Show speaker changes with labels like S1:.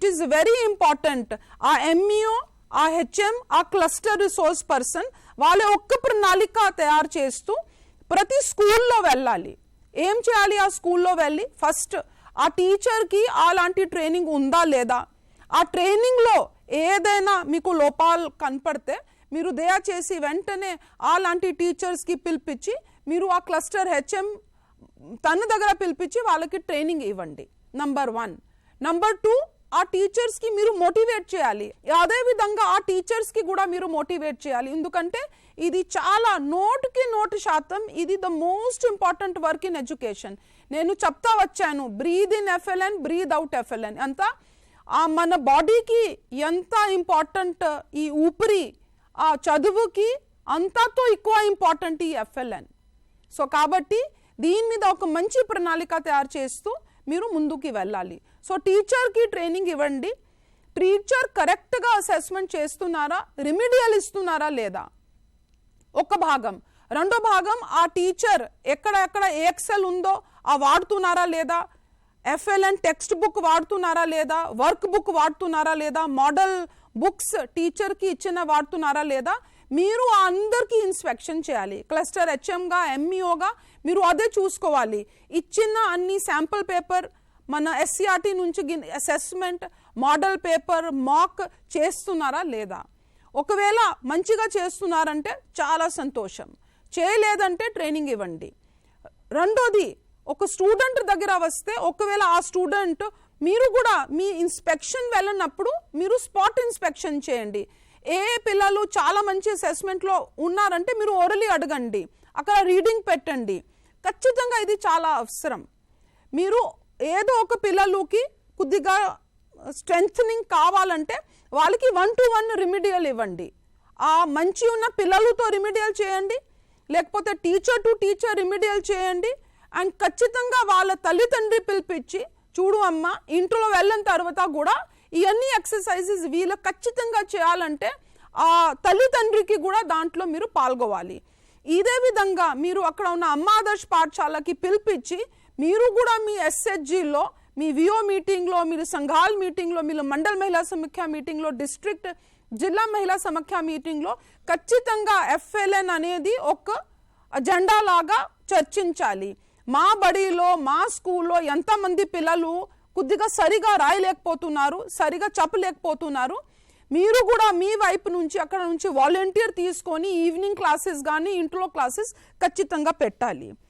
S1: It is very important. ఆ MEO, ఆ HM, ఆ క్లస్టర్ రిసోర్స్ పర్సన్ వాళ్ళ ఒక్క ప్రణాళిక తయారు చేస్తూ ప్రతి స్కూల్లో వెళ్ళాలి. ఏం చేయాలి? ఆ స్కూల్లో వెళ్ళి ఫస్ట్ ఆ టీచర్కి అలాంటి ట్రైనింగ్ ఉందా లేదా, ఆ ట్రైనింగ్లో ఏదైనా మీకు లోపాలు కనపడితే మీరు దయచేసి వెంటనే అలాంటి టీచర్స్కి పిలిపించి మీరు ఆ క్లస్టర్ హెచ్ఎం తన దగ్గర పిలిపించి వాళ్ళకి ట్రైనింగ్ ఇవ్వండి. నంబర్ 1. నంబర్ 2, ఆ టీచర్స్కి మీరు మోటివేట్ చేయాలి. అదేవిధంగా ఆ టీచర్స్కి కూడా మీరు మోటివేట్ చేయాలి. ఎందుకంటే ఇది చాలా 100% ఇది the most important work in education. నేను చెప్తా వచ్చాను, breathe in FLN, breathe out FLN. అంతా మన బాడీకి ఎంత ఇంపార్టెంట్ ఈ ఊపిరి, ఆ చదువుకి అంతతో ఎక్కువ ఇంపార్టెంట్ ఈ ఎఫ్ఎల్ఎన్. సో కాబట్టి దీని మీద ఒక మంచి ప్రణాళిక తయారు చేస్తూ మీరు ముందుకి వెళ్ళాలి. సో టీచర్కి ట్రైనింగ్ ఇవ్వండి. టీచర్ కరెక్ట్గా అసెస్మెంట్ చేస్తున్నారా, రెమిడియల్ ఇస్తున్నారా లేదా, ఒక భాగం. రెండో భాగం, ఆ టీచర్ ఎక్కడెక్కడ ఎక్సెల్ ఉందో ఆ వాడుతున్నారా లేదా, ఎఫ్ఎల్ఎన్ టెక్స్ట్ బుక్ వాడుతున్నారా లేదా, వర్క్ బుక్ వాడుతున్నారా లేదా, మోడల్ బుక్స్ టీచర్కి ఇచ్చిన వాడుతున్నారా లేదా, మీరు అందరికీ ఇన్స్పెక్షన్ చేయాలి. క్లస్టర్ హెచ్ఎంగా, ఎంఈఓగా మీరు అదే చూసుకోవాలి. ఇచ్చిన అన్ని శాంపుల్ పేపర్, మన ఎస్సీఆర్టీ నుంచి అసెస్మెంట్, మోడల్ పేపర్, మాక్ చేస్తున్నారా లేదా. ఒకవేళ మంచిగా చేస్తున్నారంటే చాలా సంతోషం, చేయలేదంటే ట్రైనింగ్ ఇవ్వండి. రెండోది, ఒక స్టూడెంట్ దగ్గర వస్తే ఒకవేళ ఆ స్టూడెంట్ మీరు కూడా మీ ఇన్స్పెక్షన్ వెళ్ళినప్పుడు మీరు స్పాట్ ఇన్స్పెక్షన్ చేయండి. ఏ పిల్లలు చాలా మంచి అసెస్మెంట్లో ఉన్నారంటే మీరు ఓరలీ అడగండి, అక్కడ రీడింగ్ పెట్టండి. ఖచ్చితంగా ఇది చాలా అవసరం. మీరు ఏదో ఒక పిల్లలకి కొద్దిగా స్ట్రెంథనింగ్ కావాలంటే వాళ్ళకి 1-to-1 రెమిడియల్ ఇవ్వండి. ఆ మంచి ఉన్న పిల్లలతో రెమిడియల్ చేయండి, లేకపోతే టీచర్ టు టీచర్ రెమిడియల్ చేయండి. అండ్ ఖచ్చితంగా వాళ్ళ తల్లిదండ్రి పిలిపించి, చూడు అమ్మ, ఇంట్లో వెళ్ళిన తర్వాత కూడా ఇవన్నీ ఎక్సర్సైజెస్ వీళ్ళు ఖచ్చితంగా చేయాలంటే ఆ తల్లిదండ్రికి కూడా దాంట్లో మీరు పాల్గొవాలి. ఇదే విధంగా మీరు అక్కడ ఉన్న అమ్మ ఆదర్శ్ పాఠశాలకి పిలిపించి మీరు కూడా మీ ఎస్హెచ్జిలో, మీ విఓ మీటింగ్లో, మీరు సంఘాల్ మీటింగ్లో, మీరు మండల్ మహిళా సమాఖ్య మీటింగ్లో, డిస్ట్రిక్ట్ జిల్లా మహిళా సమాఖ్య మీటింగ్లో ఖచ్చితంగా ఎఫ్ఎల్ఎన్ అనేది ఒక అజెండా లాగా చర్చించాలి. మా బడిలో, మా స్కూల్లో ఎంతమంది పిల్లలు కొద్దిగా సరిగా రాయలేకపోతున్నారు, సరిగా చెప్పలేకపోతున్నారు, మీరు కూడా మీ వైపు నుంచి అక్కడ నుంచి వాలంటీర్ తీసుకొని ఈవినింగ్ క్లాసెస్ కానీ ఇంట్లో క్లాసెస్ ఖచ్చితంగా పెట్టాలి.